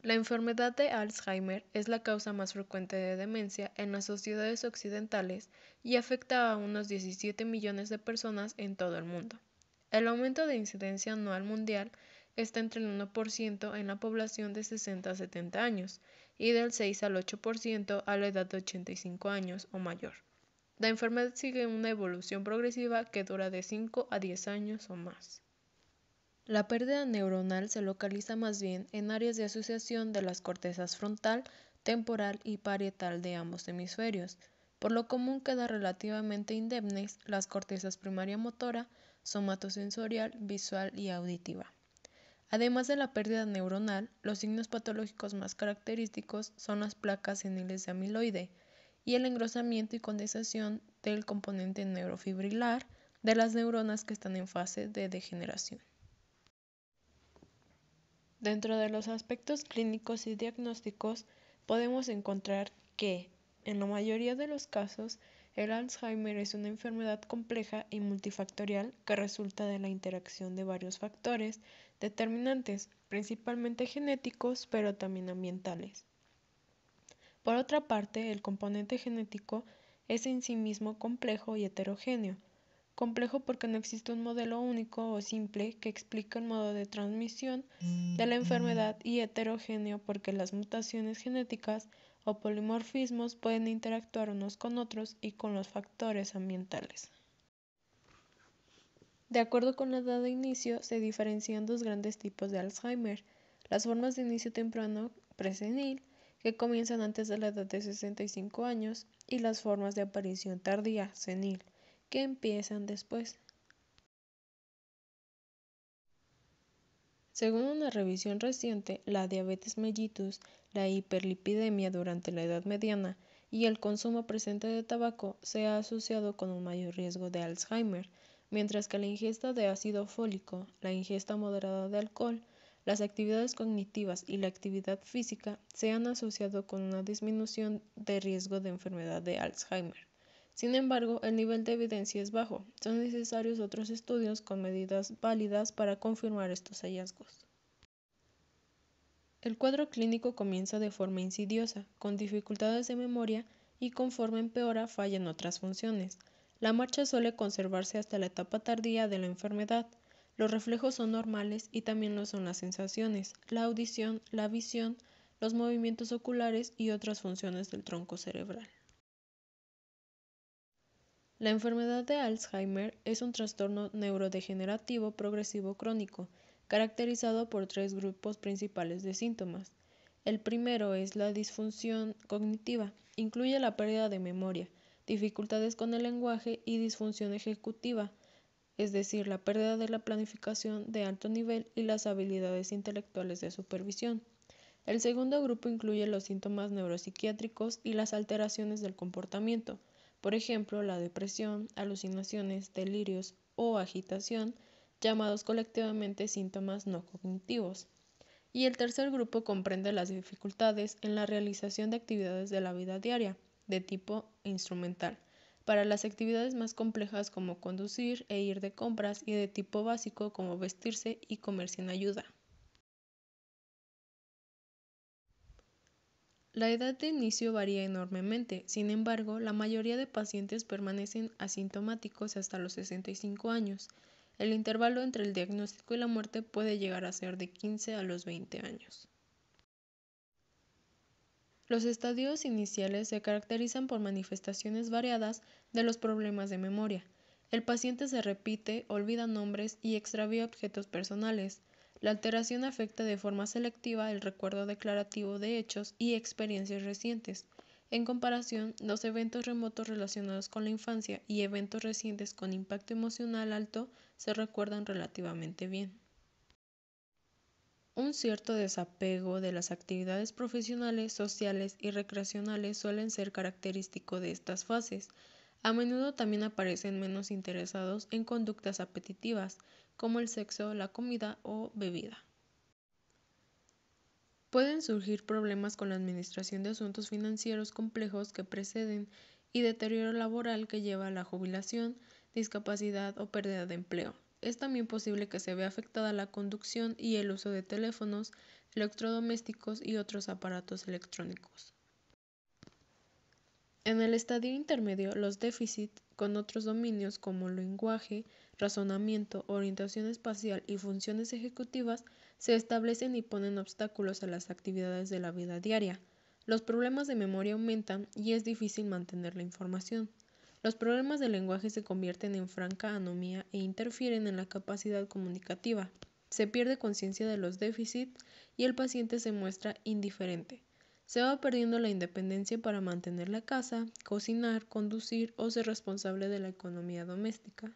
La enfermedad de Alzheimer es la causa más frecuente de demencia en las sociedades occidentales y afecta a unos 17 millones de personas en todo el mundo. El aumento de incidencia anual mundial está entre el 1% en la población de 60 a 70 años y del 6 al 8% a la edad de 85 años o mayor. La enfermedad sigue una evolución progresiva que dura de 5 a 10 años o más. La pérdida neuronal se localiza más bien en áreas de asociación de las cortezas frontal, temporal y parietal de ambos hemisferios. Por lo común queda relativamente indemnes las cortezas primaria motora, somatosensorial, visual y auditiva. Además de la pérdida neuronal, los signos patológicos más característicos son las placas seniles de amiloide y el engrosamiento y condensación del componente neurofibrilar de las neuronas que están en fase de degeneración. Dentro de los aspectos clínicos y diagnósticos, podemos encontrar que, en la mayoría de los casos, el Alzheimer es una enfermedad compleja y multifactorial que resulta de la interacción de varios factores determinantes, principalmente genéticos, pero también ambientales. Por otra parte, el componente genético es en sí mismo complejo y heterogéneo. Complejo porque no existe un modelo único o simple que explique el modo de transmisión de la enfermedad, y heterogéneo porque las mutaciones genéticas o polimorfismos pueden interactuar unos con otros y con los factores ambientales. De acuerdo con la edad de inicio, se diferencian dos grandes tipos de Alzheimer: las formas de inicio temprano presenil, que comienzan antes de la edad de 65 años, y las formas de aparición tardía senil, que empiezan después. Según una revisión reciente, la diabetes mellitus, la hiperlipidemia durante la edad mediana y el consumo presente de tabaco se ha asociado con un mayor riesgo de Alzheimer, mientras que la ingesta de ácido fólico, la ingesta moderada de alcohol, las actividades cognitivas y la actividad física se han asociado con una disminución de riesgo de enfermedad de Alzheimer. Sin embargo, el nivel de evidencia es bajo. Son necesarios otros estudios con medidas válidas para confirmar estos hallazgos. El cuadro clínico comienza de forma insidiosa, con dificultades de memoria, y conforme empeora fallan otras funciones. La marcha suele conservarse hasta la etapa tardía de la enfermedad. Los reflejos son normales y también lo son las sensaciones, la audición, la visión, los movimientos oculares y otras funciones del tronco cerebral. La enfermedad de Alzheimer es un trastorno neurodegenerativo progresivo crónico, caracterizado por tres grupos principales de síntomas. El primero es la disfunción cognitiva. Incluye la pérdida de memoria, dificultades con el lenguaje y disfunción ejecutiva, es decir, la pérdida de la planificación de alto nivel y las habilidades intelectuales de supervisión. El segundo grupo incluye los síntomas neuropsiquiátricos y las alteraciones del comportamiento, por ejemplo, la depresión, alucinaciones, delirios o agitación, llamados colectivamente síntomas no cognitivos. Y el tercer grupo comprende las dificultades en la realización de actividades de la vida diaria, de tipo instrumental, para las actividades más complejas como conducir e ir de compras, y de tipo básico como vestirse y comer sin ayuda. La edad de inicio varía enormemente. Sin embargo, la mayoría de pacientes permanecen asintomáticos hasta los 65 años. El intervalo entre el diagnóstico y la muerte puede llegar a ser de 15 a los 20 años. Los estadios iniciales se caracterizan por manifestaciones variadas de los problemas de memoria. El paciente se repite, olvida nombres y extravía objetos personales. La alteración afecta de forma selectiva el recuerdo declarativo de hechos y experiencias recientes. En comparación, los eventos remotos relacionados con la infancia y eventos recientes con impacto emocional alto se recuerdan relativamente bien. Un cierto desapego de las actividades profesionales, sociales y recreacionales suelen ser característico de estas fases. A menudo también aparecen menos interesados en conductas apetitivas, como el sexo, la comida o bebida. Pueden surgir problemas con la administración de asuntos financieros complejos que preceden y deterioro laboral que lleva a la jubilación, discapacidad o pérdida de empleo. Es también posible que se vea afectada la conducción y el uso de teléfonos, electrodomésticos y otros aparatos electrónicos. En el estadio intermedio, los déficits con otros dominios como lenguaje, razonamiento, orientación espacial y funciones ejecutivas se establecen y ponen obstáculos a las actividades de la vida diaria. Los problemas de memoria aumentan y es difícil mantener la información. Los problemas de lenguaje se convierten en franca anomía e interfieren en la capacidad comunicativa. Se pierde conciencia de los déficits y el paciente se muestra indiferente. Se va perdiendo la independencia para mantener la casa, cocinar, conducir o ser responsable de la economía doméstica.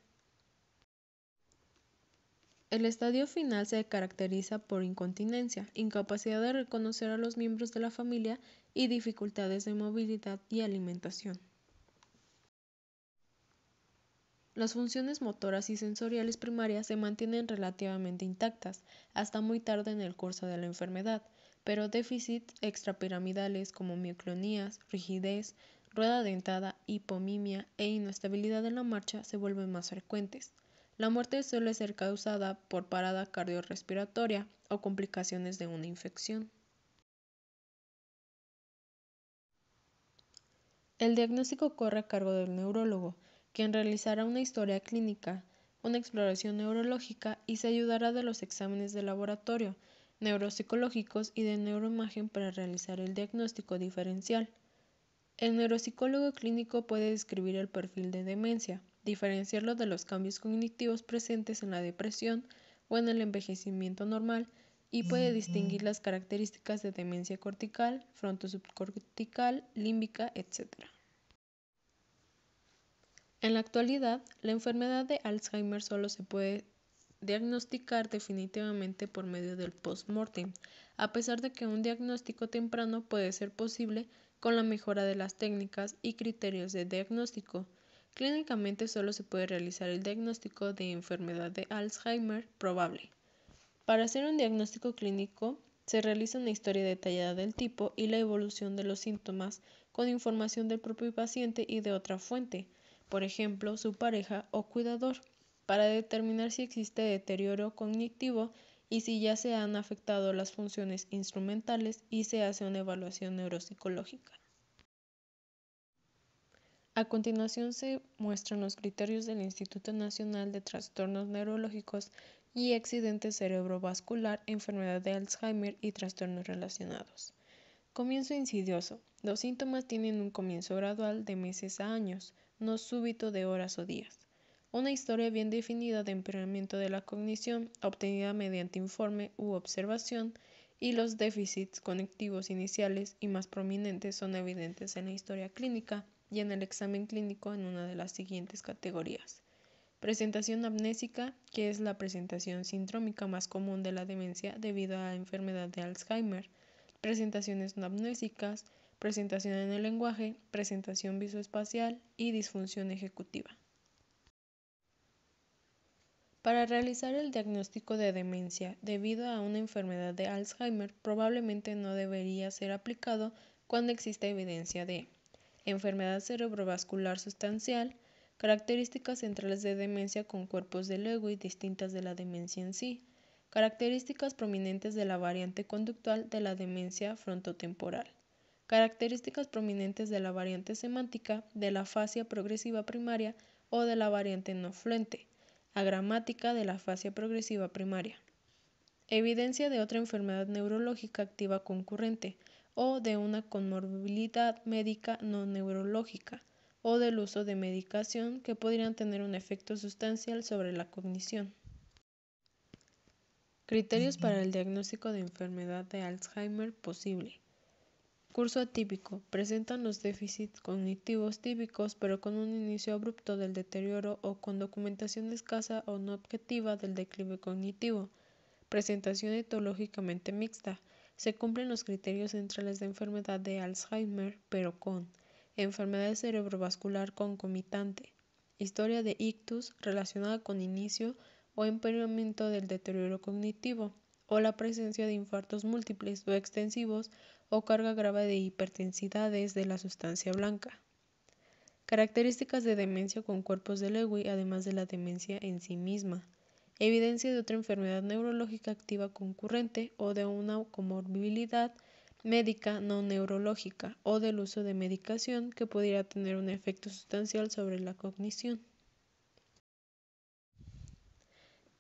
El estadio final se caracteriza por incontinencia, incapacidad de reconocer a los miembros de la familia y dificultades de movilidad y alimentación. Las funciones motoras y sensoriales primarias se mantienen relativamente intactas hasta muy tarde en el curso de la enfermedad, pero déficits extrapiramidales como mioclonías, rigidez, rueda dentada, hipomimia e inestabilidad en la marcha se vuelven más frecuentes. La muerte suele ser causada por parada cardiorrespiratoria o complicaciones de una infección. El diagnóstico corre a cargo del neurólogo, quien realizará una historia clínica, una exploración neurológica y se ayudará de los exámenes de laboratorio, neuropsicológicos y de neuroimagen para realizar el diagnóstico diferencial. El neuropsicólogo clínico puede describir el perfil de demencia, diferenciarlo de los cambios cognitivos presentes en la depresión o en el envejecimiento normal y puede distinguir las características de demencia cortical, frontosubcortical, límbica, etc. En la actualidad, la enfermedad de Alzheimer solo se puede diagnosticar definitivamente por medio del post-mortem, a pesar de que un diagnóstico temprano puede ser posible con la mejora de las técnicas y criterios de diagnóstico. Clínicamente solo se puede realizar el diagnóstico de enfermedad de Alzheimer probable. Para hacer un diagnóstico clínico, se realiza una historia detallada del tipo y la evolución de los síntomas con información del propio paciente y de otra fuente, por ejemplo, su pareja o cuidador, para determinar si existe deterioro cognitivo y si ya se han afectado las funciones instrumentales y se hace una evaluación neuropsicológica. A continuación se muestran los criterios del Instituto Nacional de Trastornos Neurológicos y Accidente Cerebrovascular, enfermedad de Alzheimer y trastornos relacionados. Comienzo insidioso. Los síntomas tienen un comienzo gradual de meses a años, no súbito de horas o días. Una historia bien definida de empeoramiento de la cognición, obtenida mediante informe u observación, y los déficits conectivos iniciales y más prominentes son evidentes en la historia clínica y en el examen clínico en una de las siguientes categorías. Presentación amnésica, que es la presentación sindrómica más común de la demencia debido a la enfermedad de Alzheimer. Presentaciones no amnésicas, presentación en el lenguaje, presentación visoespacial y disfunción ejecutiva. Para realizar el diagnóstico de demencia debido a una enfermedad de Alzheimer probablemente no debería ser aplicado cuando exista evidencia de enfermedad cerebrovascular sustancial, características centrales de demencia con cuerpos de Lewy distintas de la demencia en sí, características prominentes de la variante conductual de la demencia frontotemporal, características prominentes de la variante semántica de la afasia progresiva primaria o de la variante no fluente, agramática de la afasia progresiva primaria. Evidencia de otra enfermedad neurológica activa concurrente o de una comorbilidad médica no neurológica o del uso de medicación que podrían tener un efecto sustancial sobre la cognición. Criterios para el diagnóstico de enfermedad de Alzheimer posible. Curso atípico. Presentan los déficits cognitivos típicos pero con un inicio abrupto del deterioro o con documentación escasa o no objetiva del declive cognitivo. Presentación etológicamente mixta. Se cumplen los criterios centrales de enfermedad de Alzheimer, pero con enfermedad cerebrovascular concomitante, historia de ictus relacionada con inicio o empeoramiento del deterioro cognitivo, o la presencia de infartos múltiples o extensivos o carga grave de hipertensidades de la sustancia blanca. Características de demencia con cuerpos de Lewy, además de la demencia en sí misma. evidencia de otra enfermedad neurológica activa concurrente o de una comorbilidad médica no neurológica o del uso de medicación que pudiera tener un efecto sustancial sobre la cognición.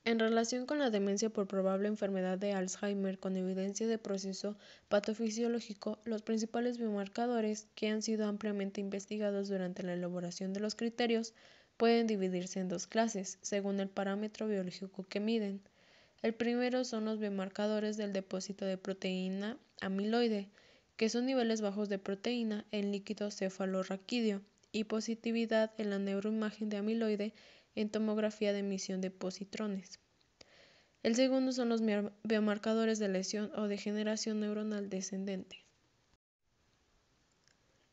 En relación con la demencia por probable enfermedad de Alzheimer con evidencia de proceso patofisiológico, los principales biomarcadores que han sido ampliamente investigados durante la elaboración de los criterios pueden dividirse en dos clases, según el parámetro biológico que miden. El primero son los biomarcadores del depósito de proteína amiloide, que son niveles bajos de proteína en líquido cefalorraquídeo y positividad en la neuroimagen de amiloide en tomografía de emisión de positrones. El segundo son los biomarcadores de lesión o degeneración neuronal descendente.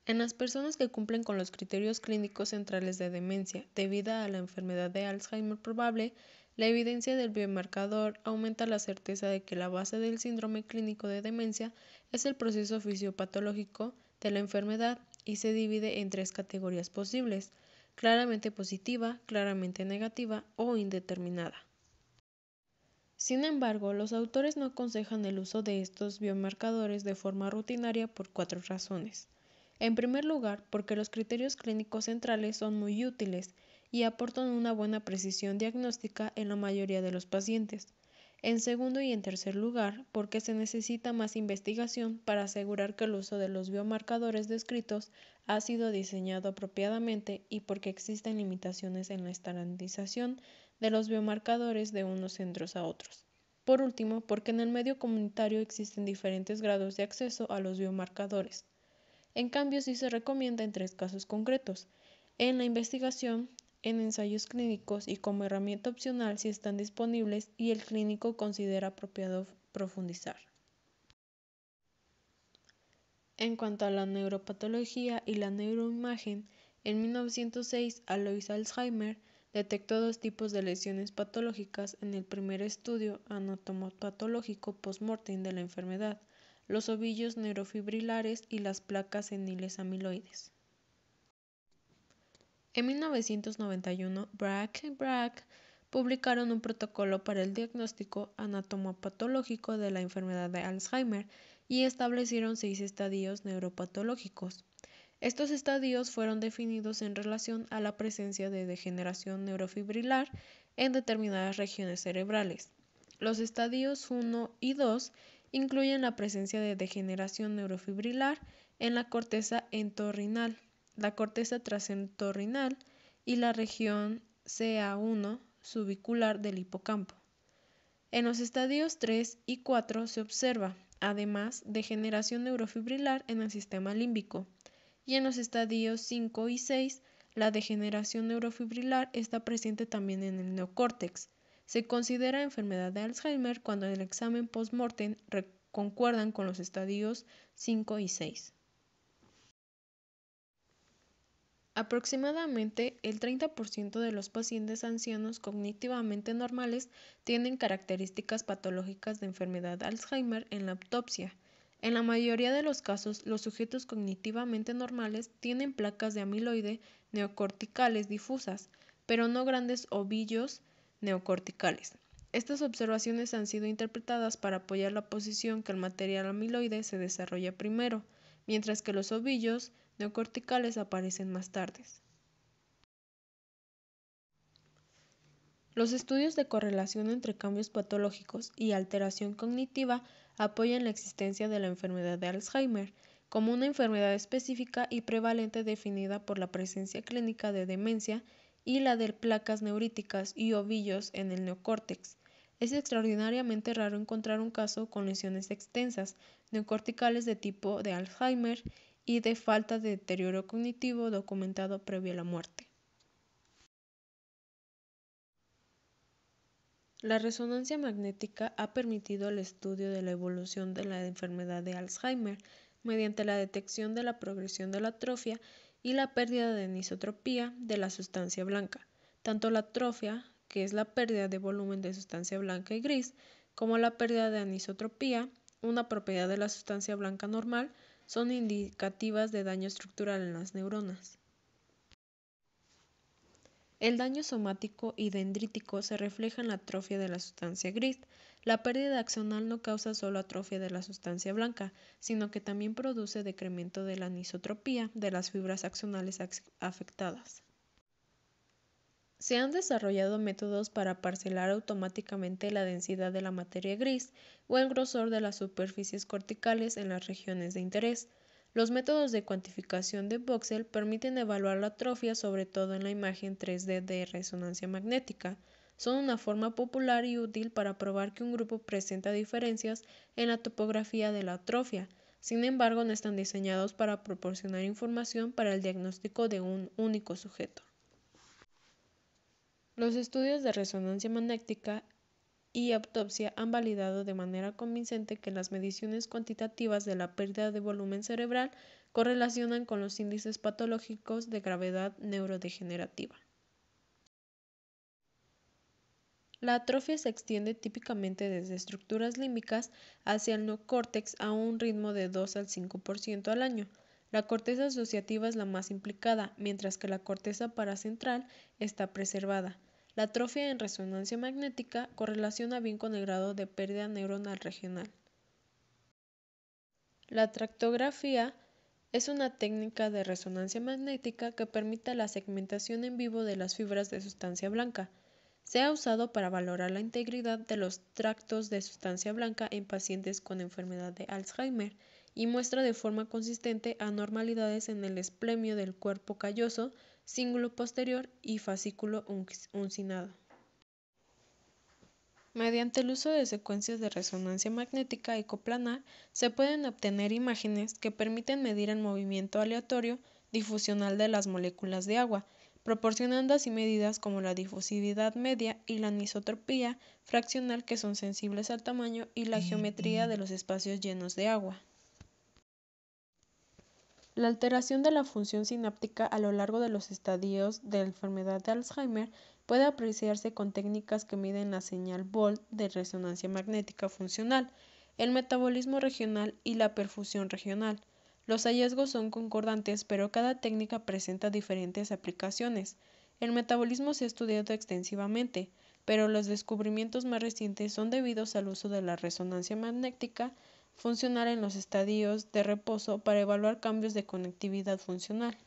En las personas que cumplen con los criterios clínicos centrales de demencia debida a la enfermedad de Alzheimer probable, la evidencia del biomarcador aumenta la certeza de que la base del síndrome clínico de demencia es el proceso fisiopatológico de la enfermedad y se divide en tres categorías posibles: claramente positiva, claramente negativa o indeterminada. Sin embargo, los autores no aconsejan el uso de estos biomarcadores de forma rutinaria por 4 razones. En primer lugar, porque los criterios clínicos centrales son muy útiles y aportan una buena precisión diagnóstica en la mayoría de los pacientes. En segundo y en tercer lugar, porque se necesita más investigación para asegurar que el uso de los biomarcadores descritos ha sido diseñado apropiadamente y porque existen limitaciones en la estandarización de los biomarcadores de unos centros a otros. Por último, porque en el medio comunitario existen diferentes grados de acceso a los biomarcadores. En cambio, sí se recomienda en 3 casos concretos: en la investigación, en ensayos clínicos y como herramienta opcional si están disponibles y el clínico considera apropiado profundizar. En cuanto a la neuropatología y la neuroimagen, en 1906 Alois Alzheimer detectó 2 tipos de lesiones patológicas en el primer estudio anatomopatológico post-mortem de la enfermedad: los ovillos neurofibrilares y las placas seniles amiloides. En 1991, Brack y Brack publicaron un protocolo para el diagnóstico anatomopatológico de la enfermedad de Alzheimer y establecieron 6 estadios neuropatológicos. Estos estadios fueron definidos en relación a la presencia de degeneración neurofibrilar en determinadas regiones cerebrales. Los estadios 1 y 2 incluyen la presencia de degeneración neurofibrilar en la corteza entorrinal, la corteza trasentorrinal y la región CA1 subicular del hipocampo. En los estadios 3 y 4 se observa, además, degeneración neurofibrilar en el sistema límbico, y en los estadios 5 y 6 la degeneración neurofibrilar está presente también en el neocórtex. Se considera enfermedad de Alzheimer cuando el examen post-mortem concuerdan con los estadios 5 y 6. Aproximadamente el 30% de los pacientes ancianos cognitivamente normales tienen características patológicas de enfermedad de Alzheimer en la autopsia. En la mayoría de los casos, los sujetos cognitivamente normales tienen placas de amiloide neocorticales difusas, pero no grandes ovillos neocorticales. Estas observaciones han sido interpretadas para apoyar la posición que el material amiloide se desarrolla primero, mientras que los ovillos neocorticales aparecen más tarde. Los estudios de correlación entre cambios patológicos y alteración cognitiva apoyan la existencia de la enfermedad de Alzheimer como una enfermedad específica y prevalente definida por la presencia clínica de demencia y la de placas neuríticas y ovillos en el neocórtex. Es extraordinariamente raro encontrar un caso con lesiones extensas neocorticales de tipo de Alzheimer y de falta de deterioro cognitivo documentado previo a la muerte. La resonancia magnética ha permitido el estudio de la evolución de la enfermedad de Alzheimer mediante la detección de la progresión de la atrofia y la pérdida de anisotropía de la sustancia blanca. Tanto la atrofia, que es la pérdida de volumen de sustancia blanca y gris, como la pérdida de anisotropía, una propiedad de la sustancia blanca normal, son indicativas de daño estructural en las neuronas. El daño somático y dendrítico se refleja en la atrofia de la sustancia gris. La pérdida axonal no causa solo atrofia de la sustancia blanca, sino que también produce decremento de la anisotropía de las fibras axonales afectadas. Se han desarrollado métodos para parcelar automáticamente la densidad de la materia gris o el grosor de las superficies corticales en las regiones de interés. Los métodos de cuantificación de voxel permiten evaluar la atrofia sobre todo en la imagen 3D de resonancia magnética. Son una forma popular y útil para probar que un grupo presenta diferencias en la topografía de la atrofia. Sin embargo, no están diseñados para proporcionar información para el diagnóstico de un único sujeto. Los estudios de resonancia magnética y autopsia han validado de manera convincente que las mediciones cuantitativas de la pérdida de volumen cerebral correlacionan con los índices patológicos de gravedad neurodegenerativa. La atrofia se extiende típicamente desde estructuras límbicas hacia el neocórtex a un ritmo de 2 al 5% al año. La corteza asociativa es la más implicada, mientras que la corteza paracentral está preservada. La atrofia en resonancia magnética correlaciona bien con el grado de pérdida neuronal regional. La tractografía es una técnica de resonancia magnética que permite la segmentación en vivo de las fibras de sustancia blanca. Se ha usado para valorar la integridad de los tractos de sustancia blanca en pacientes con enfermedad de Alzheimer y muestra de forma consistente anormalidades en el esplemio del cuerpo calloso, cíngulo posterior y fascículo uncinado. Mediante el uso de secuencias de resonancia magnética ecoplanar se pueden obtener imágenes que permiten medir el movimiento aleatorio difusional de las moléculas de agua, proporcionando así medidas como la difusividad media y la anisotropía fraccional que son sensibles al tamaño y la geometría de los espacios llenos de agua. La alteración de la función sináptica a lo largo de los estadios de la enfermedad de Alzheimer puede apreciarse con técnicas que miden la señal Volt de resonancia magnética funcional, el metabolismo regional y la perfusión regional. Los hallazgos son concordantes, pero cada técnica presenta diferentes aplicaciones. El metabolismo se ha estudiado extensivamente, pero los descubrimientos más recientes son debidos al uso de la resonancia magnética funcional en los estadios de reposo para evaluar cambios de conectividad funcional.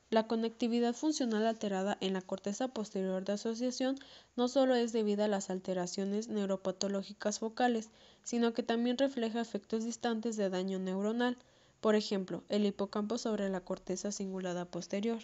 La conectividad funcional alterada en la corteza posterior de asociación no solo es debida a las alteraciones neuropatológicas focales, sino que también refleja efectos distantes de daño neuronal, por ejemplo, el hipocampo sobre la corteza cingulada posterior.